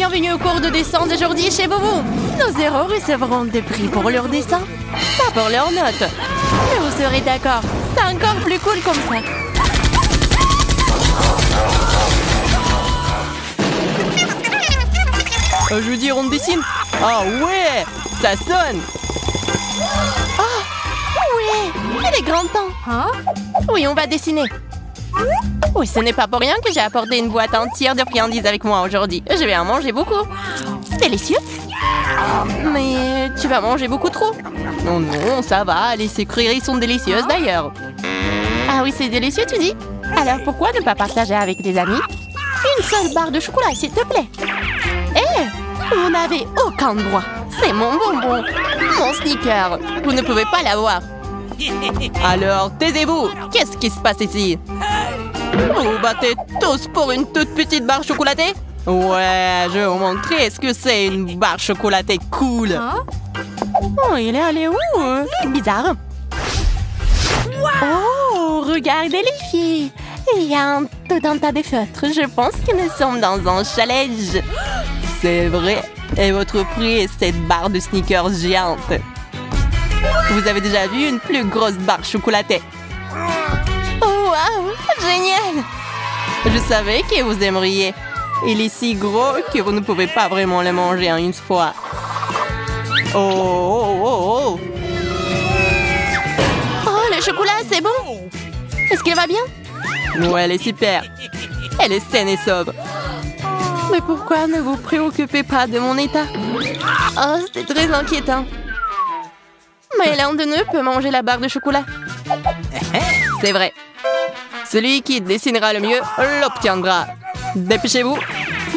Bienvenue au cours de dessin d'aujourd'hui chez Bobo. Nos héros recevront des prix pour leur dessin, pas pour leurs notes. Mais vous serez d'accord, c'est encore plus cool comme ça. Je veux dire, on dessine. Ah ouais, ça sonne. Oh, ouais, il est grand temps. Hein? Oui, on va dessiner. Oui, ce n'est pas pour rien que j'ai apporté une boîte entière de friandises avec moi aujourd'hui. Je vais en manger beaucoup. Délicieux. Mais tu vas manger beaucoup trop. Non, non, ça va. Les sucreries sont délicieuses d'ailleurs. Ah oui, c'est délicieux, tu dis? Alors pourquoi ne pas partager avec tes amis? Une seule barre de chocolat, s'il te plaît. Eh, vous n'avez aucun droit. C'est mon bonbon. Mon sneaker. Vous ne pouvez pas l'avoir. Alors, taisez-vous. Qu'est-ce qui se passe ici? Vous battez tous pour une toute petite barre chocolatée? Ouais, je vais vous montrer ce que c'est une barre chocolatée cool. Hein? Oh, il est allé où? Bizarre. Oh, regardez les filles. Il y a tout un tas de feutres. Je pense que nous sommes dans un challenge. C'est vrai. Et votre prix est cette barre de sneakers géante. Vous avez déjà vu une plus grosse barre chocolatée? Oh, wow! Génial! Je savais que vous aimeriez. Il est si gros que vous ne pouvez pas vraiment le manger en une fois. Oh, oh, oh, oh! Oh, le chocolat, c'est bon! Est-ce qu'elle va bien? Ouais, elle est super. Elle est saine et sobre. Mais pourquoi ne vous préoccupez pas de mon état? Oh, c'est très inquiétant. Mais l'un de nous peut manger la barre de chocolat. C'est vrai. Celui qui dessinera le mieux l'obtiendra. Dépêchez-vous,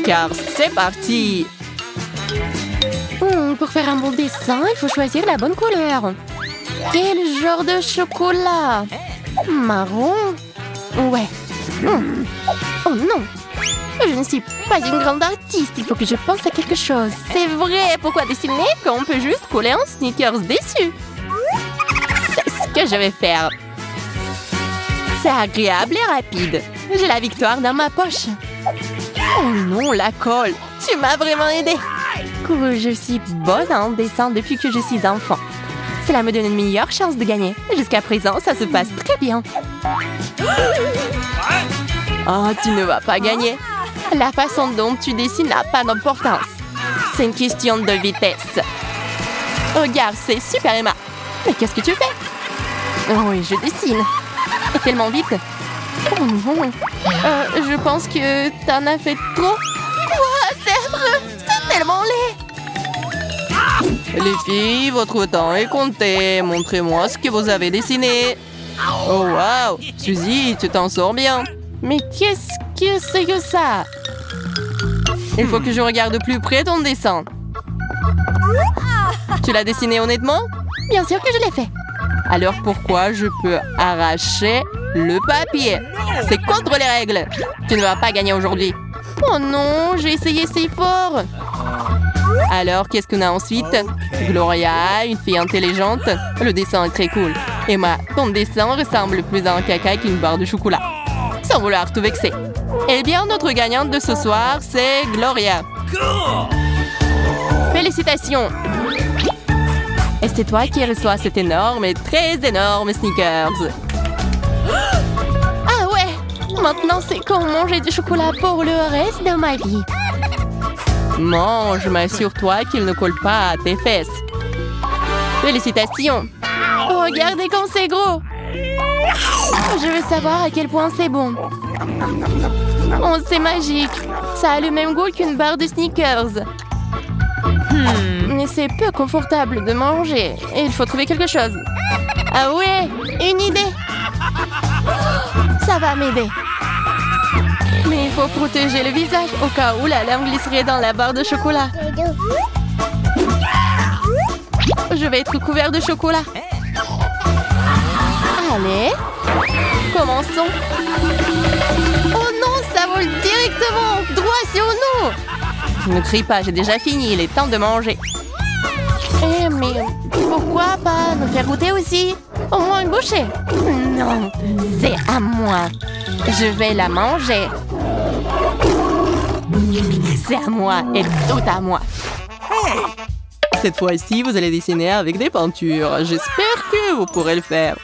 car c'est parti. Pour faire un bon dessin, il faut choisir la bonne couleur. Quel genre de chocolat? Marron? Ouais. Oh non! Je ne suis pas une grande artiste, il faut que je pense à quelque chose. C'est vrai, pourquoi dessiner quand on peut juste coller un sneakers dessus? C'est ce que je vais faire. C'est agréable et rapide. J'ai la victoire dans ma poche. Oh non, la colle. Tu m'as vraiment aidé. Je suis bonne en dessin depuis que je suis enfant. Cela me donne une meilleure chance de gagner. Jusqu'à présent, ça se passe très bien. Oh, tu ne vas pas gagner. La façon dont tu dessines n'a pas d'importance. C'est une question de vitesse. Regarde, c'est super, Emma. Mais qu'est-ce que tu fais? Oh oui, je dessine. Et tellement vite. Oh non. Je pense que t'en as fait trop. Quoi? C'est affreux. C'est tellement laid. Les filles, votre temps est compté. Montrez-moi ce que vous avez dessiné. Oh wow. Suzy, tu t'en sors bien. Mais qu'est-ce que c'est que ça? Il faut que je regarde de plus près ton dessin. Tu l'as dessiné honnêtement? Bien sûr que je l'ai fait. Alors pourquoi je peux arracher le papier? C'est contre les règles. Tu ne vas pas gagner aujourd'hui. Oh non, j'ai essayé si fort. Alors, qu'est-ce qu'on a ensuite? Gloria, une fille intelligente. Le dessin est très cool. Emma, ton dessin ressemble plus à un caca qu'une barre de chocolat. Sans vouloir te vexer. Eh bien, notre gagnante de ce soir, c'est Gloria. Félicitations. Et c'est toi qui reçois cet énorme et très énorme sneakers. Ah ouais. Maintenant, c'est comme manger du chocolat pour le reste de ma vie. Mange, mais assure-toi qu'il ne colle pas à tes fesses. Félicitations. Oh, regardez comme c'est gros. Je veux savoir à quel point c'est bon. Oh, c'est magique. Ça a le même goût qu'une barre de sneakers. Mais c'est peu confortable de manger. Et il faut trouver quelque chose. Ah ouais, une idée. Ça va m'aider. Mais il faut protéger le visage au cas où la lame glisserait dans la barre de chocolat. Je vais être couvert de chocolat. Allez, commençons. Oh non, ça vole directement, droit sur nous. Ne crie pas, j'ai déjà fini, il est temps de manger. Eh mais pourquoi pas nous faire goûter aussi? Au moins une bouchée. Non, c'est à moi. Je vais la manger. C'est à moi et tout à moi. Cette fois-ci, vous allez dessiner avec des peintures. J'espère que vous pourrez le faire.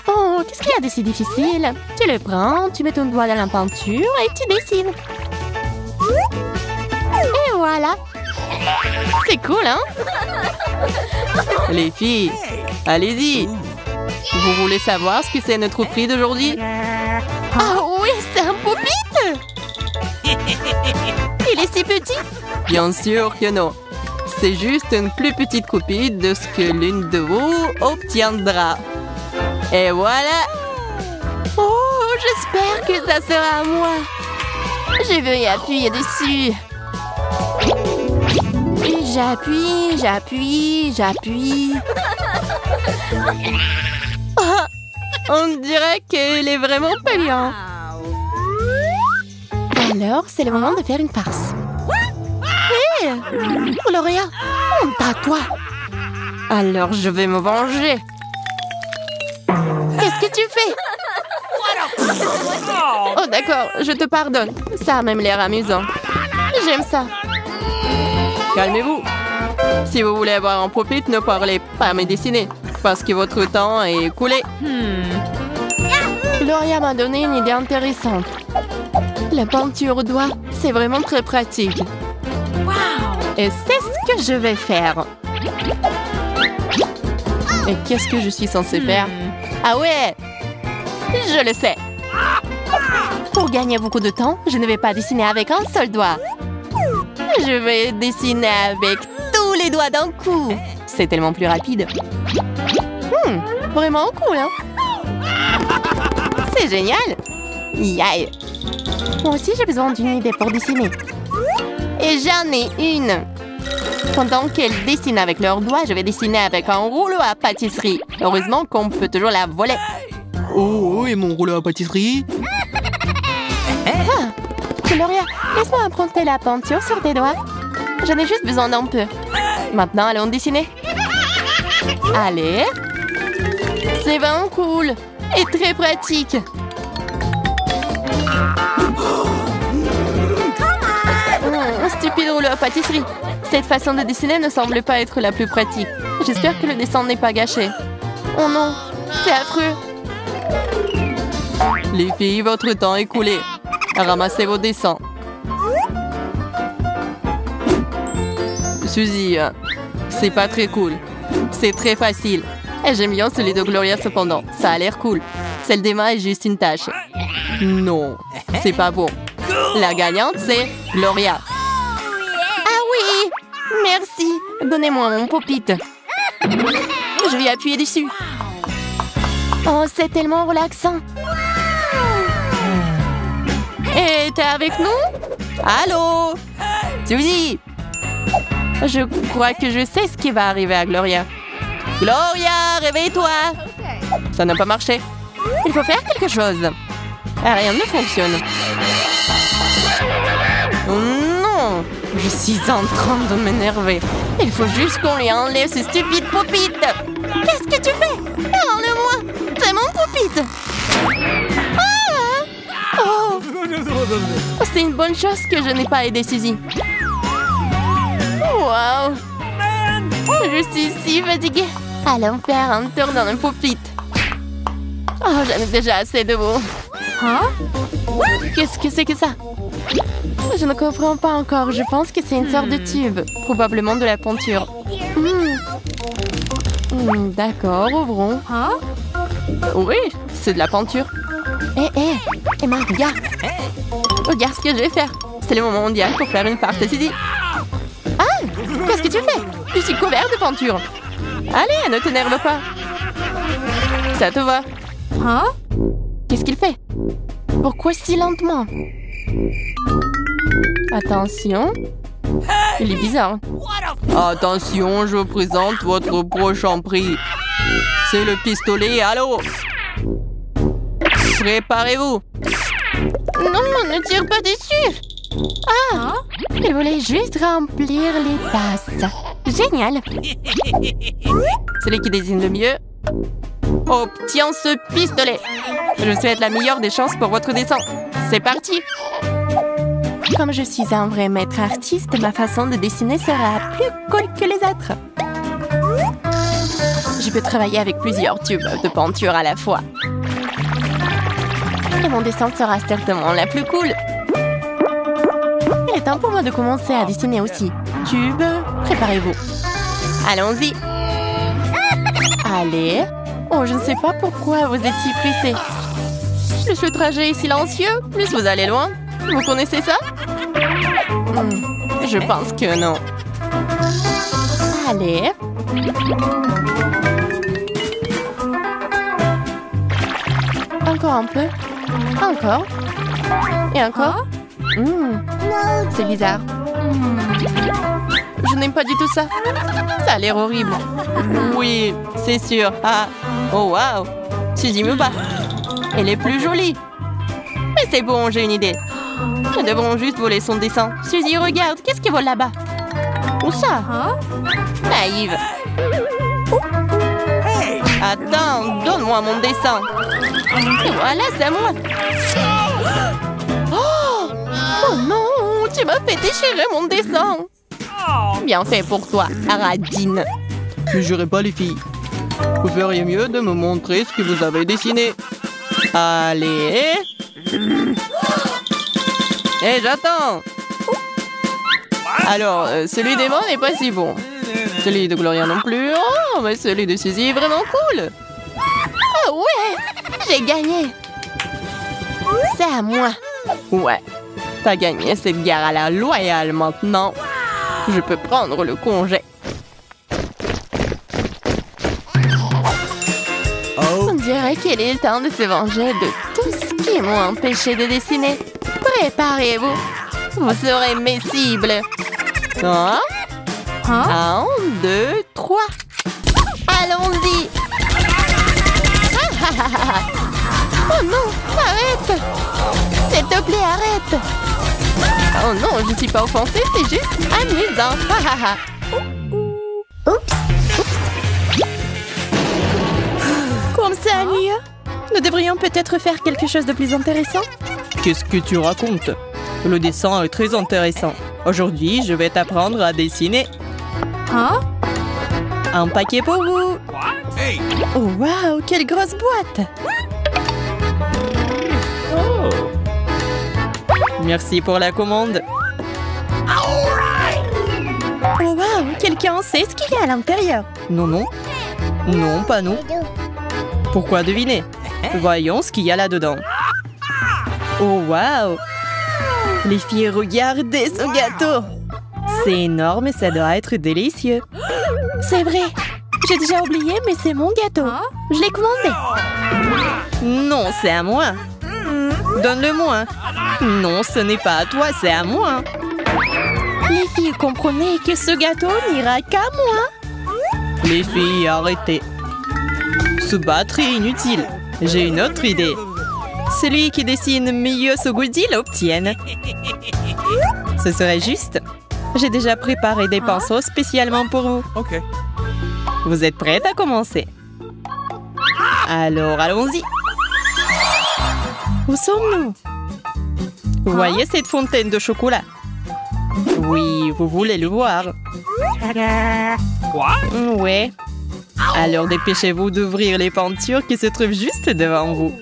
Oh, qu'est-ce qu'il y a de si difficile? Tu le prends, tu mets ton doigt dans la peinture et tu dessines. Et voilà. C'est cool, hein? Les filles, allez-y. Vous voulez savoir ce que c'est notre prix d'aujourd'hui? Ah oui, c'est un pupitre! Il est si petit! Bien sûr que non. C'est juste une plus petite copie de ce que l'une de vous obtiendra. Et voilà. Oh, j'espère que ça sera à moi. Je vais y appuyer dessus. Et j'appuie, j'appuie, j'appuie. Ah, on dirait qu'elle est vraiment pas bien. Alors, c'est le moment de faire une farce. Hé, Gloria, honte à toi. Alors, je vais me venger. Qu'est-ce que tu fais? Oh, d'accord, je te pardonne. Ça a même l'air amusant. J'aime ça. Calmez-vous. Si vous voulez avoir un pupitre, ne parlez pas à me dessiner, parce que votre temps est écoulé. Gloria m'a donné une idée intéressante. La peinture au doigt, c'est vraiment très pratique. Et c'est ce que je vais faire. Et qu'est-ce que je suis censée faire? Ah ouais, je le sais. Pour gagner beaucoup de temps, je ne vais pas dessiner avec un seul doigt. Je vais dessiner avec tous les doigts d'un coup. C'est tellement plus rapide. Vraiment cool, hein? C'est génial. Yaï. Moi aussi, j'ai besoin d'une idée pour dessiner. Et j'en ai une. Pendant qu'elles dessinent avec leurs doigts, je vais dessiner avec un rouleau à pâtisserie. Heureusement qu'on peut toujours la voler. Oh, et mon rouleau à pâtisserie? Ah, Gloria, laisse-moi emprunter la peinture sur tes doigts. J'en ai juste besoin d'un peu. Maintenant, allons dessiner. Allez. C'est vraiment cool et très pratique. Stupide rouleau à pâtisserie. Cette façon de dessiner ne semble pas être la plus pratique. J'espère que le dessin n'est pas gâché. Oh non, c'est affreux. Les filles, votre temps est écoulé. Ramassez vos dessins. Suzy, c'est pas très cool. C'est très facile. Et j'aime bien celui de Gloria cependant. Ça a l'air cool. Celle d'Emma est juste une tâche. Non, c'est pas bon. La gagnante, c'est Gloria. Ah oui, merci. Donnez-moi mon pupitre. Je vais appuyer dessus. Oh, c'est tellement relaxant. Et t'es avec nous? Allô? Suzy? Je crois que je sais ce qui va arriver à Gloria. Gloria, réveille-toi! Ça n'a pas marché. Il faut faire quelque chose. Rien ne fonctionne. Oh non! Je suis en train de m'énerver. Il faut juste qu'on lui enlève ce stupide pupitre. Qu'est-ce que tu fais? Enlève-moi! C'est mon pupitre! Ah! Oh! C'est une bonne chose que je n'ai pas aidé Suzy. Wow! Je suis si fatiguée. Allons faire un tour dans le pupitre. Oh, j'en ai déjà assez de vous. Hein? Qu'est-ce que c'est que ça? Je ne comprends pas encore. Je pense que c'est une sorte de tube. Probablement de la peinture. D'accord, ouvrons. Hein? Oui, c'est de la peinture. Emma, regarde. Regarde ce que je vais faire. C'est le moment mondial pour faire une farce. Suzy. Ah! Qu'est-ce que tu fais? Je suis couvert de peinture. Allez, ne t'énerve pas. Ça te va? Hein? Qu'est-ce qu'il fait? Pourquoi si lentement? Attention. Il est bizarre. Attention, je vous présente votre prochain prix. C'est le pistolet à l'eau. Préparez-vous. Non, ne tire pas dessus. Ah! Il voulait juste remplir les tasses. Génial. Celui qui désigne le mieux obtient ce pistolet. Je souhaite la meilleure des chances pour votre dessin. C'est parti. Comme je suis un vrai maître artiste, ma façon de dessiner sera plus cool que les autres. Je peux travailler avec plusieurs tubes de peinture à la fois. Et mon dessin sera certainement la plus cool. Il est temps pour moi de commencer à dessiner aussi. Tube, préparez-vous. Allons-y. Allez. Oh, je ne sais pas pourquoi vous êtes si pressés. Plus le trajet est silencieux, plus vous allez loin. Vous connaissez ça? Je pense que non. Allez. Encore un peu. Encore. Et encore. C'est bizarre. Je n'aime pas du tout ça. Ça a l'air horrible. Oui, c'est sûr. Ah. Oh, waouh. Suzy me bat. Elle est plus jolie. Mais c'est bon, j'ai une idée. Nous devrons juste voler son dessin. Suzy, regarde, qu'est-ce qui vole là-bas? Où ça? Naïve. Attends, donne-moi mon dessin. Et voilà, c'est à moi. Oh non, tu m'as fait déchirer mon dessin. Bien fait pour toi, Aradine. Ne jurez pas, les filles. Vous feriez mieux de me montrer ce que vous avez dessiné. Allez. Et j'attends. Alors, celui d'Emma n'est pas si bon. Celui de Gloria non plus. Oh, mais celui de Suzy est vraiment cool. Oh ouais, j'ai gagné. C'est à moi. Ouais, t'as gagné cette guerre à la loyale maintenant. Je peux prendre le congé. On dirait qu'il est temps de se venger de tout ce qui m'a empêché de dessiner. Préparez-vous. Vous serez mes cibles. 1, 2, 3. Allons-y. Oh non, arrête. S'il te plaît, arrête. Oh non, je ne suis pas offensée, c'est juste amusant. Oups. Comme ça, mieux. Nous devrions peut-être faire quelque chose de plus intéressant. Qu'est-ce que tu racontes? Le dessin est très intéressant. Aujourd'hui, je vais t'apprendre à dessiner. Un paquet pour vous. Oh, waouh, quelle grosse boîte. Merci pour la commande. Oh, waouh, quelqu'un sait ce qu'il y a à l'intérieur? Non, non. Non, pas nous. Pourquoi deviner? Voyons ce qu'il y a là-dedans. Oh, waouh! Les filles, regardez ce gâteau! C'est énorme et ça doit être délicieux. C'est vrai. J'ai déjà oublié, mais c'est mon gâteau. Je l'ai commandé. Non, c'est à moi. Donne-le-moi. Non, ce n'est pas à toi, c'est à moi. Les filles, comprenez que ce gâteau n'ira qu'à moi. Les filles, arrêtez. Se battre est inutile. J'ai une autre idée. Celui qui dessine mieux ce goodie l'obtienne. Ce serait juste. J'ai déjà préparé des pinceaux spécialement pour vous. Ok. Vous êtes prête à commencer? Alors, allons-y. Où sommes-nous? Vous voyez cette fontaine de chocolat? Oui, vous voulez le voir. Ouais. Alors dépêchez-vous d'ouvrir les peintures qui se trouvent juste devant vous.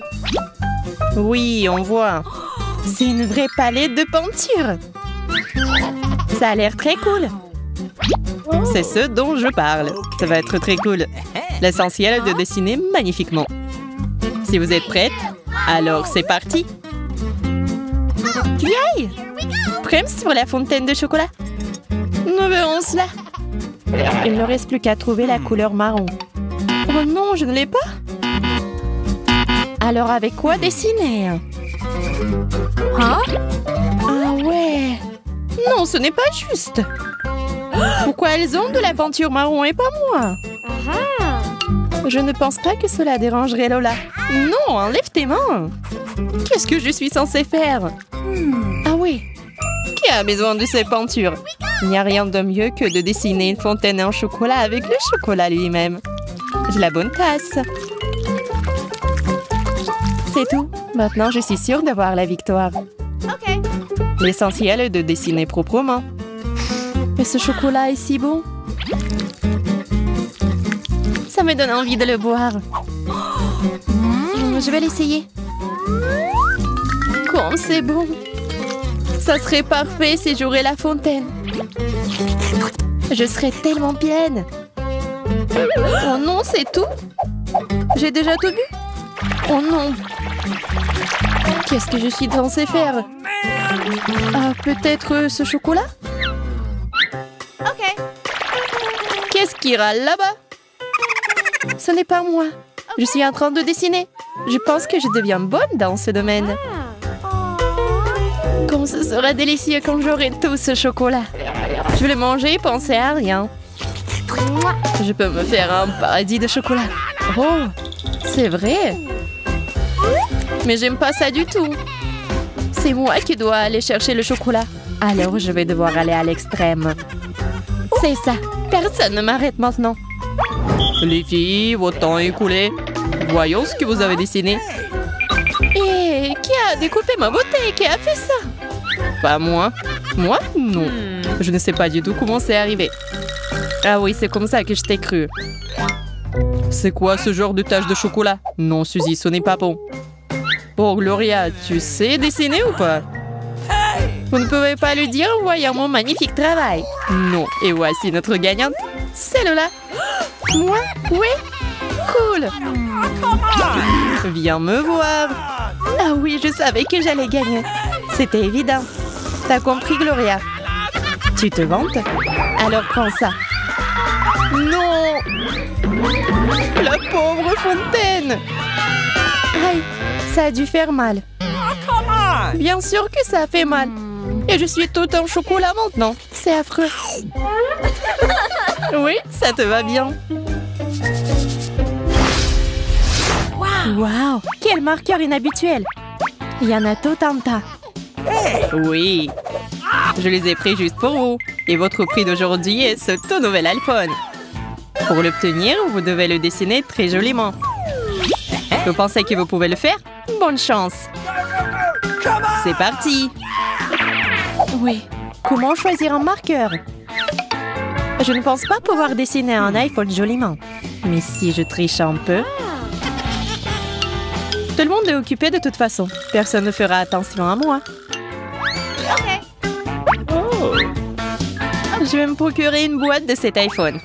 Oui, on voit. C'est une vraie palette de peinture. Ça a l'air très cool. C'est ce dont je parle. Ça va être très cool. L'essentiel est de dessiner magnifiquement. Si vous êtes prête, alors c'est parti. Yay! Prêts pour la fontaine de chocolat? Nous verrons cela. Il ne reste plus qu'à trouver la couleur marron. Oh non, je ne l'ai pas. Alors avec quoi dessiner? Ah ouais. Non, ce n'est pas juste. Pourquoi elles ont de la peinture marron et pas moi? Je ne pense pas que cela dérangerait Lola. Non, enlève tes mains. Qu'est-ce que je suis censée faire? Ah oui. Qui a besoin de ces peintures? Il n'y a rien de mieux que de dessiner une fontaine en chocolat avec le chocolat lui-même. J'ai la bonne tasse. C'est tout. Maintenant, je suis sûre d'avoir la victoire. Ok. L'essentiel est de dessiner proprement. Mais ce chocolat est si bon. Ça me donne envie de le boire. Je vais l'essayer. Comme c'est bon. Ça serait parfait si j'aurais la fontaine. Je serais tellement pleine. Oh non, c'est tout? J'ai déjà tout bu? Oh non. Qu'est-ce que je suis censée faire? Ah, peut-être ce chocolat? Ok. Qu'est-ce qui râle là-bas? Ce n'est pas moi. Je suis en train de dessiner. Je pense que je deviens bonne dans ce domaine. Comme ce sera délicieux quand j'aurai tout ce chocolat. Je vais le manger et penser à rien. Je peux me faire un paradis de chocolat. Oh, c'est vrai. Mais j'aime pas ça du tout. C'est moi qui dois aller chercher le chocolat. Alors je vais devoir aller à l'extrême. C'est ça. Personne ne m'arrête maintenant. Les filles, votre temps est écoulé. Voyons ce que vous avez dessiné. Et qui a découpé ma beauté? Qui a fait ça? Pas moi. Moi? Non. Je ne sais pas du tout comment c'est arrivé. Ah oui, c'est comme ça que je t'ai cru. C'est quoi ce genre de tache de chocolat? Non, Suzy, ce n'est pas bon. Oh, Gloria, tu sais dessiner ou pas? Vous ne pouvez pas le dire en voyant mon magnifique travail. Non. Et voici notre gagnante. Celle-là. Moi? Oui? Cool. Viens me voir. Ah oui, je savais que j'allais gagner. C'était évident. T'as compris, Gloria? Tu te vantes? Alors prends ça. Non! La pauvre fontaine! Aïe, ça a dû faire mal. Bien sûr que ça a fait mal. Et je suis tout en chocolat maintenant. C'est affreux. Oui, ça te va bien. Waouh! Quel marqueur inhabituel! Il y en a tout un tas. Oui, je les ai pris juste pour vous. Et votre prix d'aujourd'hui est ce tout nouvel iPhone. Pour l'obtenir, vous devez le dessiner très joliment. Vous pensez que vous pouvez le faire? Bonne chance! C'est parti! Oui, comment choisir un marqueur? Je ne pense pas pouvoir dessiner un iPhone joliment. Mais si je triche un peu... Tout le monde est occupé de toute façon. Personne ne fera attention à moi. Oh. Je vais me procurer une boîte de cet iPhone.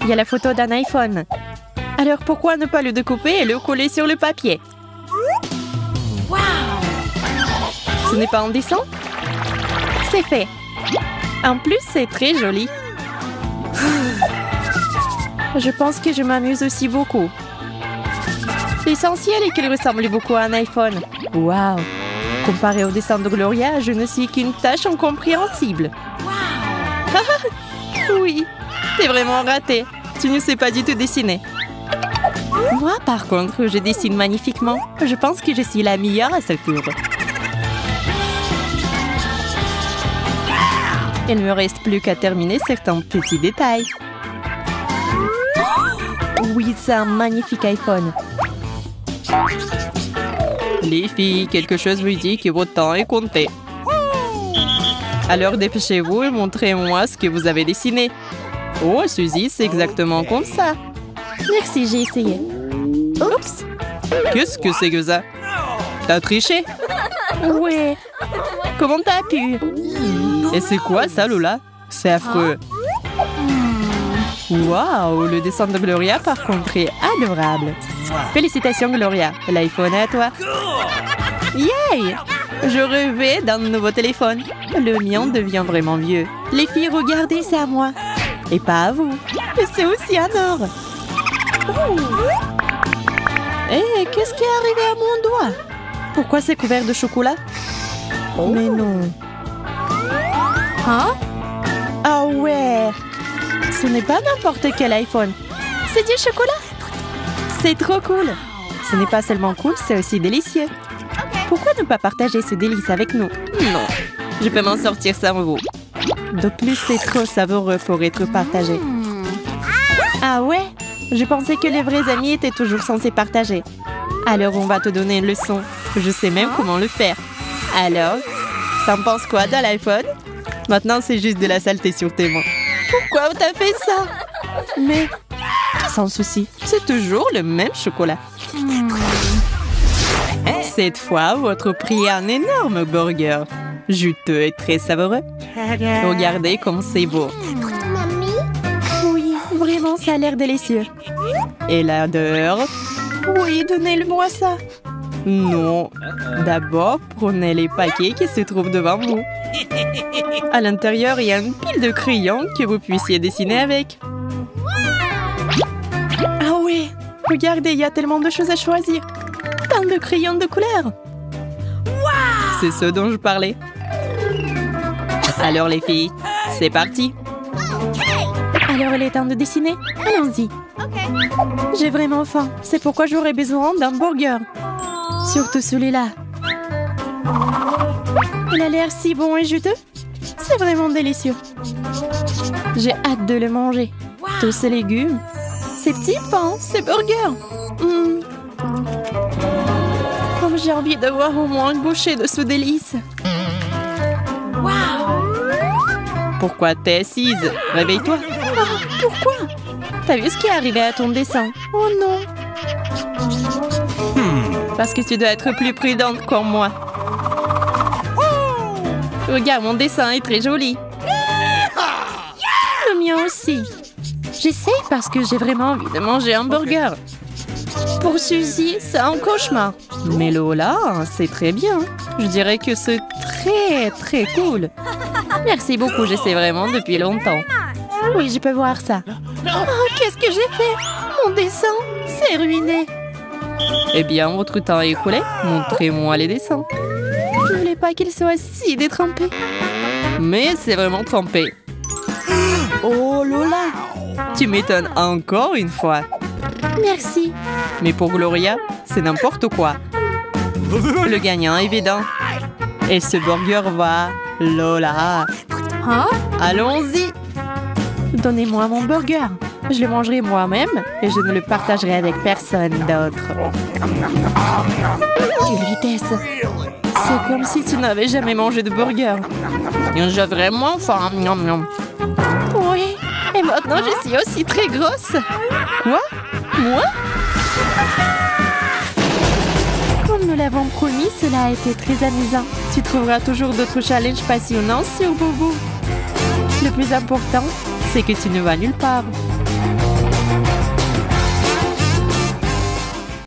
Il y a la photo d'un iPhone. Alors pourquoi ne pas le découper et le coller sur le papier? Ce n'est pas indécent? C'est fait. En plus, c'est très joli. Je pense que je m'amuse aussi beaucoup. L'essentiel est qu'il ressemble beaucoup à un iPhone. Waouh! Comparé au dessin de Gloria, je ne suis qu'une tâche incompréhensible. Oui, t'es vraiment raté. Tu ne sais pas du tout dessiner. Moi, par contre, je dessine magnifiquement. Je pense que je suis la meilleure à ce tour. Il ne me reste plus qu'à terminer certains petits détails. Oui, c'est un magnifique iPhone. Les filles, quelque chose me dit que votre temps est compté. Alors dépêchez-vous et montrez-moi ce que vous avez dessiné. Oh, Suzy, c'est exactement comme ça. Merci, j'ai essayé. Oups! Qu'est-ce que c'est que ça? T'as triché? Oui. Comment t'as pu? Et c'est quoi ça, Lola? C'est affreux. Waouh, le dessin de Gloria, par contre, est adorable. Félicitations, Gloria. L'iPhone est à toi. Yay! Je rêvais d'un nouveau téléphone. Le mien devient vraiment vieux. Les filles, regardez, c'est à moi. Et pas à vous. Et c'est aussi un or. Eh, qu'est-ce qui est arrivé à mon doigt? Pourquoi c'est couvert de chocolat? Mais non. Hein? Ah ouais. Ce n'est pas n'importe quel iPhone. C'est du chocolat. C'est trop cool. Ce n'est pas seulement cool, c'est aussi délicieux. Pourquoi ne pas partager ce délice avec nous? Non, je peux m'en sortir sans vous. De plus, c'est trop savoureux pour être partagé. Ah ouais? Je pensais que les vrais amis étaient toujours censés partager. Alors on va te donner une leçon. Je sais même comment le faire. Alors, t'en penses quoi de l'iPhone? Maintenant, c'est juste de la saleté sur tes mains. Pourquoi t'as fait ça? Mais, sans souci, c'est toujours le même chocolat. Cette fois, votre prix est un énorme burger. Juteux et très savoureux. Regardez comme c'est beau. Oui, vraiment, ça a l'air délicieux. Et l'odeur? Oui, donnez-le-moi ça. Non. D'abord, prenez les paquets qui se trouvent devant vous. À l'intérieur, il y a une pile de crayons que vous puissiez dessiner avec. Ah oui, regardez, il y a tellement de choses à choisir. Tant de crayons de couleur. C'est ce dont je parlais. Alors les filles, c'est parti. Alors il est temps de dessiner. Allons-y. J'ai vraiment faim. C'est pourquoi j'aurais besoin d'un burger. Surtout celui-là. Il a l'air si bon et juteux. C'est vraiment délicieux. J'ai hâte de le manger. Tous ces légumes, ces petits pains, ces burgers. Comme j'ai envie d'avoir au moins une bouchée de ce délice. Pourquoi t'es assise? Réveille-toi. Oh, pourquoi? T'as vu ce qui est arrivé à ton dessin? Oh non. Parce que tu dois être plus prudente comme moi. Regarde, mon dessin est très joli. Le mien aussi. J'essaye parce que j'ai vraiment envie de manger un burger. Pour Suzy, c'est un cauchemar. Mais Lola, c'est très bien. Je dirais que c'est très, très cool. Merci beaucoup, j'essaie vraiment depuis longtemps. Oui, je peux voir ça. Oh, qu'est-ce que j'ai fait? Mon dessin, c'est ruiné. Eh bien, votre temps est écoulé. Montrez-moi les dessins. Je voulais pas qu'il soit si détrempé. Mais c'est vraiment trempé. Oh Lola, tu m'étonnes encore une fois. Merci. Mais pour Gloria, c'est n'importe quoi. Le gagnant est évident. Et ce burger va... Lola. Hein? Allons-y. Donnez-moi mon burger. Je le mangerai moi-même et je ne le partagerai avec personne d'autre. Quelle vitesse! C'est comme si tu n'avais jamais mangé de burger. J'ai vraiment faim. Oui, et maintenant je suis aussi très grosse. Quoi? Moi? Comme nous l'avons promis, cela a été très amusant. Tu trouveras toujours d'autres challenges passionnants sur Boubou. Le plus important, c'est que tu ne vas nulle part.